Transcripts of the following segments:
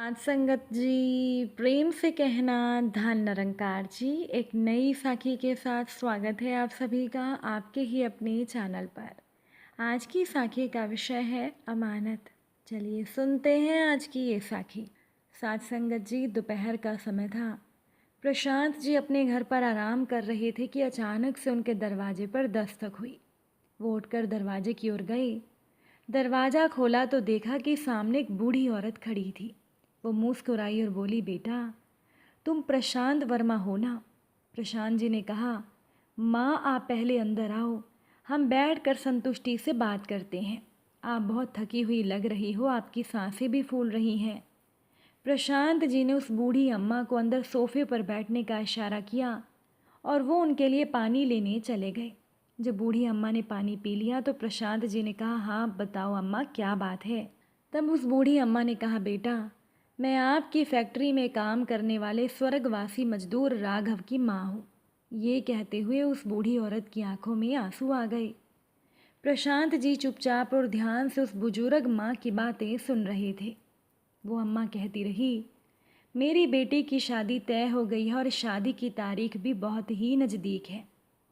साथ संगत जी, प्रेम से कहना धन निरंकार जी। एक नई साखी के साथ स्वागत है आप सभी का आपके ही अपने चैनल पर। आज की साखी का विषय है अमानत। चलिए सुनते हैं आज की ये साखी। साथ संगत जी, दोपहर का समय था। प्रशांत जी अपने घर पर आराम कर रहे थे कि अचानक से उनके दरवाजे पर दस्तक हुई। वो उठकर दरवाजे की ओर गए। दरवाज़ा खोला तो देखा कि सामने एक बूढ़ी औरत खड़ी थी। वो मुस्कुराई और बोली, बेटा तुम प्रशांत वर्मा हो ना? प्रशांत जी ने कहा, माँ आप पहले अंदर आओ, हम बैठकर संतुष्टि से बात करते हैं। आप बहुत थकी हुई लग रही हो, आपकी सांसें भी फूल रही हैं। प्रशांत जी ने उस बूढ़ी अम्मा को अंदर सोफे पर बैठने का इशारा किया और वो उनके लिए पानी लेने चले गए। जब बूढ़ी अम्मा ने पानी पी लिया तो प्रशांत जी ने कहा, हाँ बताओ अम्मा, क्या बात है? तब उस बूढ़ी अम्मा ने कहा, बेटा मैं आपकी फैक्ट्री में काम करने वाले स्वर्गवासी मजदूर राघव की माँ हूँ। ये कहते हुए उस बूढ़ी औरत की आंखों में आंसू आ गए। प्रशांत जी चुपचाप और ध्यान से उस बुजुर्ग माँ की बातें सुन रहे थे। वो अम्मा कहती रही, मेरी बेटी की शादी तय हो गई है और शादी की तारीख भी बहुत ही नज़दीक है।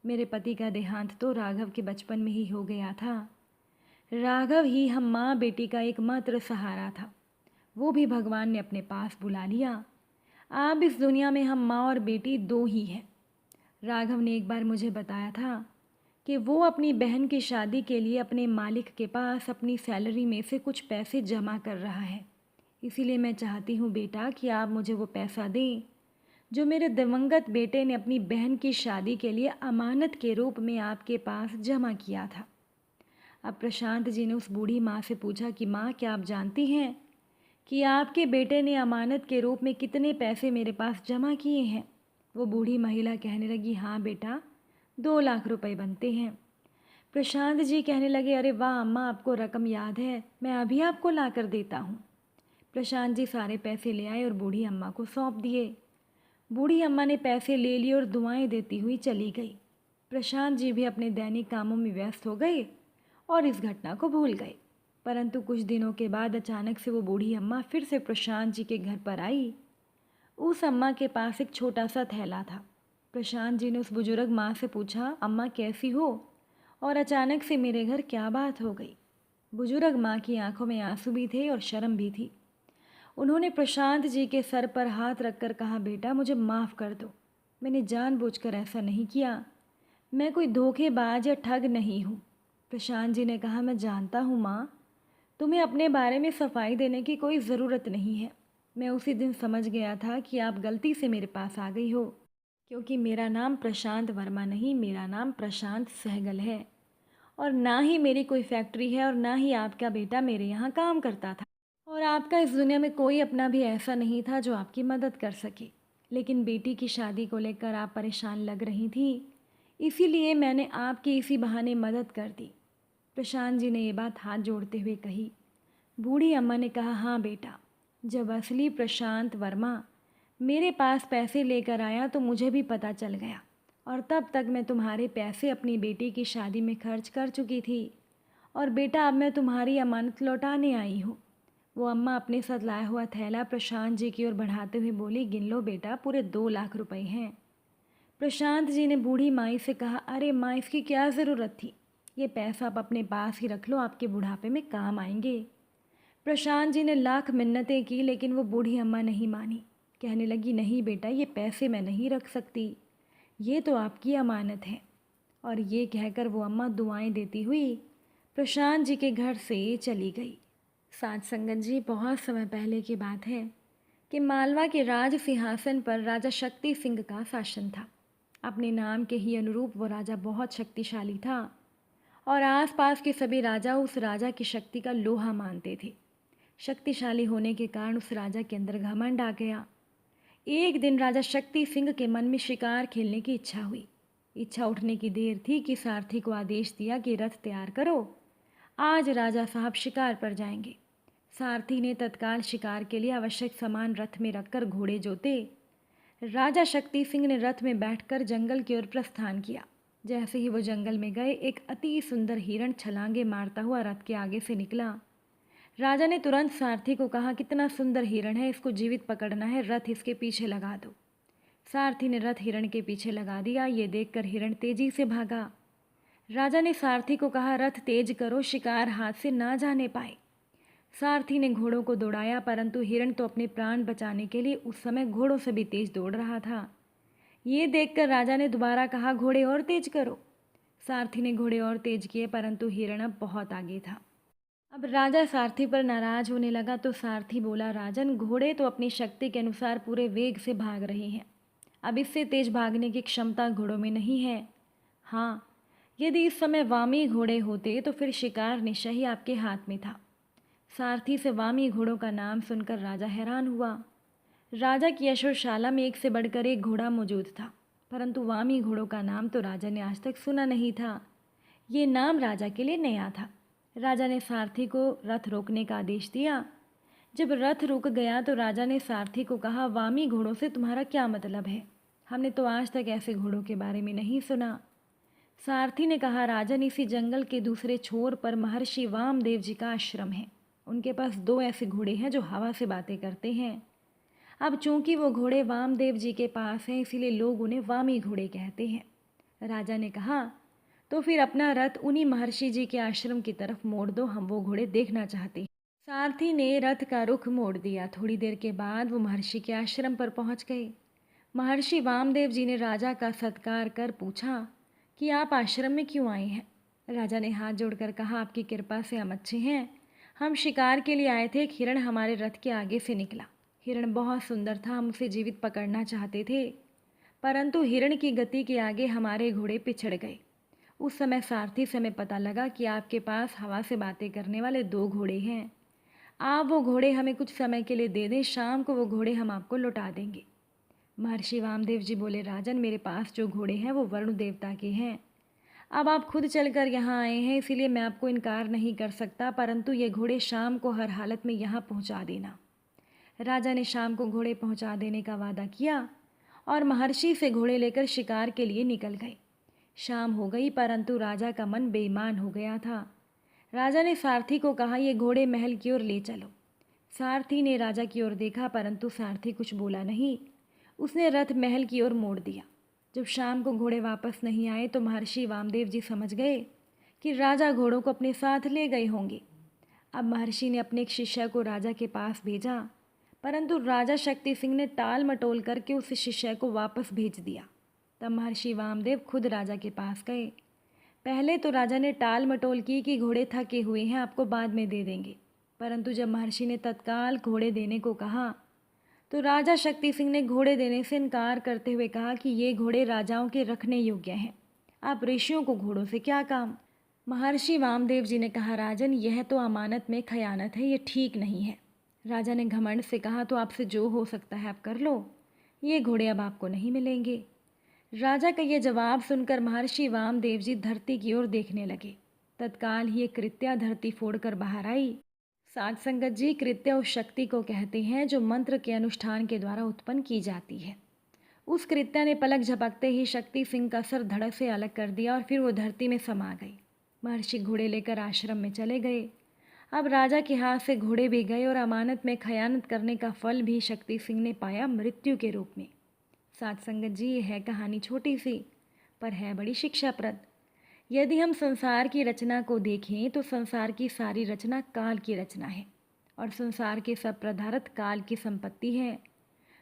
मेरे पति का देहांत तो राघव के बचपन में ही हो गया था। राघव ही हम माँ बेटी का एकमात्र सहारा था। वो भी भगवान ने अपने पास बुला लिया। अब इस दुनिया में हम माँ और बेटी दो ही हैं। राघव ने एक बार मुझे बताया था कि वो अपनी बहन की शादी के लिए अपने मालिक के पास अपनी सैलरी में से कुछ पैसे जमा कर रहा है। इसीलिए मैं चाहती हूँ बेटा कि आप मुझे वो पैसा दें जो मेरे दिवंगत बेटे ने अपनी बहन की शादी के लिए अमानत के रूप में आपके पास जमा किया था। अब प्रशांत जी ने उस बूढ़ी माँ से पूछा कि माँ, क्या आप जानती हैं कि आपके बेटे ने अमानत के रूप में कितने पैसे मेरे पास जमा किए हैं? वो बूढ़ी महिला कहने लगी, हाँ बेटा, 2 लाख रुपए बनते हैं। प्रशांत जी कहने लगे, अरे वाह अम्मा, आपको रकम याद है, मैं अभी आपको ला कर देता हूँ। प्रशांत जी सारे पैसे ले आए और बूढ़ी अम्मा को सौंप दिए। बूढ़ी अम्मा ने पैसे ले लिए और दुआएं देती हुई चली गई। प्रशांत जी भी अपने दैनिक कामों में व्यस्त हो गए और इस घटना को भूल गए। परंतु कुछ दिनों के बाद अचानक से वो बूढ़ी अम्मा फिर से प्रशांत जी के घर पर आई। उस अम्मा के पास एक छोटा सा थैला था। प्रशांत जी ने उस बुजुर्ग माँ से पूछा, अम्मा कैसी हो और अचानक से मेरे घर क्या बात हो गई? बुजुर्ग माँ की आंखों में आंसू भी थे और शर्म भी थी। उन्होंने प्रशांत जी के सर पर हाथ रखकर कहा, बेटा मुझे माफ़ कर दो, मैंने जानबूझकर ऐसा नहीं किया, मैं कोई धोखेबाज या ठग नहीं हूँ। प्रशांत जी ने कहा, मैं जानता हूँ माँ, तुम्हें अपने बारे में सफाई देने की कोई ज़रूरत नहीं है। मैं उसी दिन समझ गया था कि आप गलती से मेरे पास आ गई हो, क्योंकि मेरा नाम प्रशांत वर्मा नहीं, मेरा नाम प्रशांत सहगल है और ना ही मेरी कोई फैक्ट्री है और ना ही आपका बेटा मेरे यहाँ काम करता था और आपका इस दुनिया में कोई अपना भी ऐसा नहीं था जो आपकी मदद कर सके। लेकिन बेटी की शादी को लेकर आप परेशान लग रही थी, इसीलिए मैंने आपकी इसी बहाने मदद कर दी। प्रशांत जी ने ये बात हाथ जोड़ते हुए कही। बूढ़ी अम्मा ने कहा, हाँ बेटा, जब असली प्रशांत वर्मा मेरे पास पैसे लेकर आया तो मुझे भी पता चल गया और तब तक मैं तुम्हारे पैसे अपनी बेटी की शादी में खर्च कर चुकी थी और बेटा अब मैं तुम्हारी अमानत लौटाने आई हूँ। वो अम्मा अपने साथ लाया हुआ थैला प्रशांत जी की ओर बढ़ाते हुए बोली, गिन लो बेटा, पूरे 2 लाख रुपए हैं। प्रशांत जी ने बूढ़ी माई से कहा, अरे माँ, इसकी क्या ज़रूरत थी? ये पैसा आप अपने पास ही रख लो, आपके बुढ़ापे में काम आएंगे। प्रशांत जी ने लाख मिन्नतें की लेकिन वो बूढ़ी अम्मा नहीं मानी। कहने लगी, नहीं बेटा, ये पैसे मैं नहीं रख सकती, ये तो आपकी अमानत है। और ये कहकर वो अम्मा दुआएं देती हुई प्रशांत जी के घर से चली गई। साथ संगत जी, बहुत समय पहले की बात है कि मालवा के राज सिंहासन पर राजा शक्ति सिंह का शासन था। अपने नाम के ही अनुरूप वो राजा बहुत शक्तिशाली था और आसपास के सभी राजा उस राजा की शक्ति का लोहा मानते थे। शक्तिशाली होने के कारण उस राजा के अंदर घमंड आ गया। एक दिन राजा शक्ति सिंह के मन में शिकार खेलने की इच्छा हुई। इच्छा उठने की देर थी कि सारथी को आदेश दिया कि रथ तैयार करो, आज राजा साहब शिकार पर जाएंगे। सारथी ने तत्काल शिकार के लिए आवश्यक सामान रथ में रखकर घोड़े जोते। राजा शक्ति सिंह ने रथ में बैठकर जंगल की ओर प्रस्थान किया। जैसे ही वो जंगल में गए, एक अति सुंदर हिरण छलांगे मारता हुआ रथ के आगे से निकला। राजा ने तुरंत सारथी को कहा, कितना सुंदर हिरण है, इसको जीवित पकड़ना है, रथ इसके पीछे लगा दो। सारथी ने रथ हिरण के पीछे लगा दिया। ये देखकर हिरण तेजी से भागा। राजा ने सारथी को कहा, रथ तेज करो, शिकार हाथ से ना जाने पाए। सारथी ने घोड़ों को दौड़ाया, परंतु हिरण तो अपने प्राण बचाने के लिए उस समय घोड़ों से भी तेज दौड़ रहा था। ये देखकर राजा ने दोबारा कहा, घोड़े और तेज करो। सारथी ने घोड़े और तेज किए, परंतु हिरण अब बहुत आगे था। अब राजा सारथी पर नाराज होने लगा तो सारथी बोला, राजन, घोड़े तो अपनी शक्ति के अनुसार पूरे वेग से भाग रहे हैं। अब इससे तेज भागने की क्षमता घोड़ों में नहीं है। हाँ, यदि इस समय वामी घोड़े होते तो फिर शिकार निश्चय ही आपके हाथ में था। सारथी से वामी घोड़ों का नाम सुनकर राजा हैरान हुआ। राजा की यशोशाला में एक से बढ़कर एक घोड़ा मौजूद था, परंतु वामी घोड़ों का नाम तो राजा ने आज तक सुना नहीं था। ये नाम राजा के लिए नया था। राजा ने सारथी को रथ रोकने का आदेश दिया। जब रथ रुक गया तो राजा ने सारथी को कहा, वामी घोड़ों से तुम्हारा क्या मतलब है? हमने तो आज तक ऐसे घोड़ों के बारे में नहीं सुना। सारथी ने कहा, राजन, इसी जंगल के दूसरे छोर पर महर्षि वामदेव जी का आश्रम है। उनके पास 2 ऐसे घोड़े हैं जो हवा से बातें करते हैं। अब चूंकि वो घोड़े वामदेव जी के पास हैं, इसीलिए लोग उन्हें वामी घोड़े कहते हैं। राजा ने कहा, तो फिर अपना रथ उन्हीं महर्षि जी के आश्रम की तरफ मोड़ दो, हम वो घोड़े देखना चाहते हैं। सारथी ने रथ का रुख मोड़ दिया। थोड़ी देर के बाद वो महर्षि के आश्रम पर पहुंच गए। महर्षि वामदेव जी ने राजा का सत्कार कर पूछा कि आप आश्रम में क्यों आए हैं? राजा ने हाथ जोड़कर कहा, आपकी कृपा से हम अच्छे हैं। हम शिकार के लिए आए थे। एक हिरण हमारे रथ के आगे से निकला। हिरण बहुत सुंदर था, हम उसे जीवित पकड़ना चाहते थे, परंतु हिरण की गति के आगे हमारे घोड़े पिछड़ गए। उस समय सारथी से हमें पता लगा कि आपके पास हवा से बातें करने वाले 2 घोड़े हैं। आप वो घोड़े हमें कुछ समय के लिए दे दें, शाम को वो घोड़े हम आपको लौटा देंगे। महर्षि वामदेव जी बोले, राजन, मेरे पास जो घोड़े हैं वो वरुण देवता के हैं। अब आप खुद चलकर यहाँ आए हैं, इसीलिए मैं आपको इनकार नहीं कर सकता, परंतु ये घोड़े शाम को हर हालत में यहाँ पहुँचा देना। राजा ने शाम को घोड़े पहुँचा देने का वादा किया और महर्षि से घोड़े लेकर शिकार के लिए निकल गए। शाम हो गई, परंतु राजा का मन बेईमान हो गया था। राजा ने सारथी को कहा, ये घोड़े महल की ओर ले चलो। सारथी ने राजा की ओर देखा, परंतु सारथी कुछ बोला नहीं। उसने रथ महल की ओर मोड़ दिया। जब शाम को घोड़े वापस नहीं आए तो महर्षि वामदेव जी समझ गए कि राजा घोड़ों को अपने साथ ले गए होंगे। अब महर्षि ने अपने एक शिष्य को राजा के पास भेजा, परंतु राजा शक्ति सिंह ने टाल मटोल करके उस शिष्य को वापस भेज दिया। तब महर्षि वामदेव खुद राजा के पास गए। पहले तो राजा ने टाल मटोल की कि घोड़े थके हुए हैं, आपको बाद में दे देंगे, परंतु जब महर्षि ने तत्काल घोड़े देने को कहा तो राजा शक्ति सिंह ने घोड़े देने से इनकार करते हुए कहा कि ये घोड़े राजाओं के रखने योग्य हैं, आप ऋषियों को घोड़ों से क्या काम। महर्षि वामदेव जी ने कहा, राजन, यह तो अमानत में खयानत है, ये ठीक नहीं है। राजा ने घमंड से कहा, तो आपसे जो हो सकता है आप कर लो, ये घोड़े अब आपको नहीं मिलेंगे। राजा का यह जवाब सुनकर महर्षि वामदेव जी धरती की ओर देखने लगे। तत्काल ही एक कृत्या धरती फोड़कर बाहर आई। साध संगत जी, कृत्या उस शक्ति को कहते हैं जो मंत्र के अनुष्ठान के द्वारा उत्पन्न की जाती है। उस कृत्या ने पलक झपकते ही शक्ति सिंह का सर धड़ से अलग कर दिया और फिर वो धरती में समा गई। महर्षि घोड़े लेकर आश्रम में चले गए। अब राजा के हाथ से घोड़े भी गए और अमानत में खयानत करने का फल भी शक्ति सिंह ने पाया मृत्यु के रूप में। साध संगत जी, ये है कहानी छोटी सी, पर है बड़ी शिक्षाप्रद। यदि हम संसार की रचना को देखें तो संसार की सारी रचना काल की रचना है और संसार के सब पदार्थ काल की संपत्ति है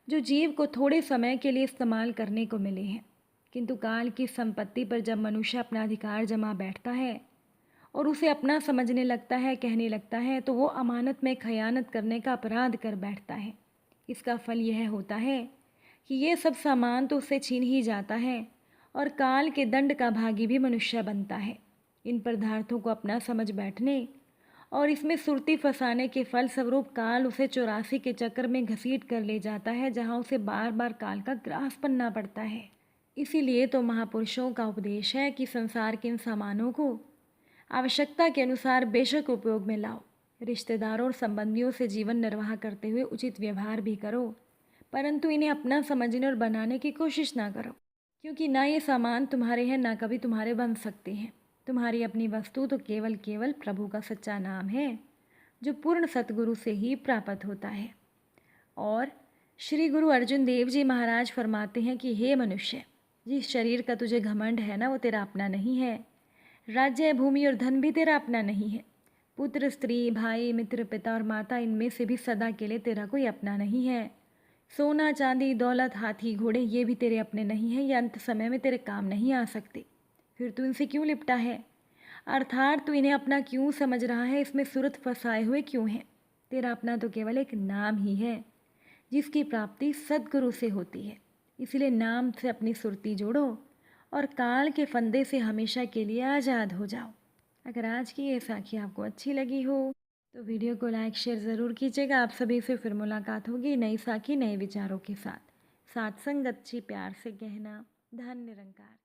जो जीव को थोड़े समय के लिए इस्तेमाल करने को मिले हैं। किंतु काल की संपत्ति पर जब मनुष्य अपना अधिकार जमा बैठता है और उसे अपना समझने लगता है, कहने लगता है, तो वो अमानत में खयानत करने का अपराध कर बैठता है। इसका फल यह होता है कि ये सब सामान तो उससे छीन ही जाता है और काल के दंड का भागी भी मनुष्य बनता है। इन पदार्थों को अपना समझ बैठने और इसमें सुरती फंसाने के फल स्वरूप काल उसे 84 के चक्कर में घसीट कर ले जाता है, जहाँ उसे बार बार काल का ग्रास बनना पड़ता है। इसीलिए तो महापुरुषों का उपदेश है कि संसार के इन सामानों को आवश्यकता के अनुसार बेशक उपयोग में लाओ। रिश्तेदारों और संबंधियों से जीवन निर्वाह करते हुए उचित व्यवहार भी करो, परंतु इन्हें अपना समझने और बनाने की कोशिश ना करो, क्योंकि ना ये सामान तुम्हारे हैं, ना कभी तुम्हारे बन सकते हैं। तुम्हारी अपनी वस्तु तो केवल केवल प्रभु का सच्चा नाम है। जो पूर्ण सतगुरु से ही प्राप्त होता है। और श्री गुरु अर्जुन देव जी महाराज फरमाते हैं कि हे मनुष्य, जिस शरीर का तुझे घमंड है ना, वो तेरा अपना नहीं है। राज्य, भूमि और धन भी तेरा अपना नहीं है। पुत्र, स्त्री, भाई, मित्र, पिता और माता, इनमें से भी सदा के लिए तेरा कोई अपना नहीं है। सोना, चांदी, दौलत, हाथी, घोड़े, ये भी तेरे अपने नहीं हैं। ये अंत समय में तेरे काम नहीं आ सकते। फिर तू इनसे क्यों लिपटा है? अर्थात तू इन्हें अपना क्यों समझ रहा है? इसमें सुरत फंसाए हुए क्यों है? तेरा अपना तो केवल एक नाम ही है, जिसकी प्राप्ति सद्गुरु से होती है। इसलिए नाम से अपनी सुरती जोड़ो और काल के फंदे से हमेशा के लिए आज़ाद हो जाओ। अगर आज की ये साखी आपको अच्छी लगी हो तो वीडियो को लाइक शेयर ज़रूर कीजिएगा। आप सभी से फिर मुलाकात होगी नई साखी नए विचारों के साथ। साथ संग अच्छी प्यार से कहना। धन्य निरंकार।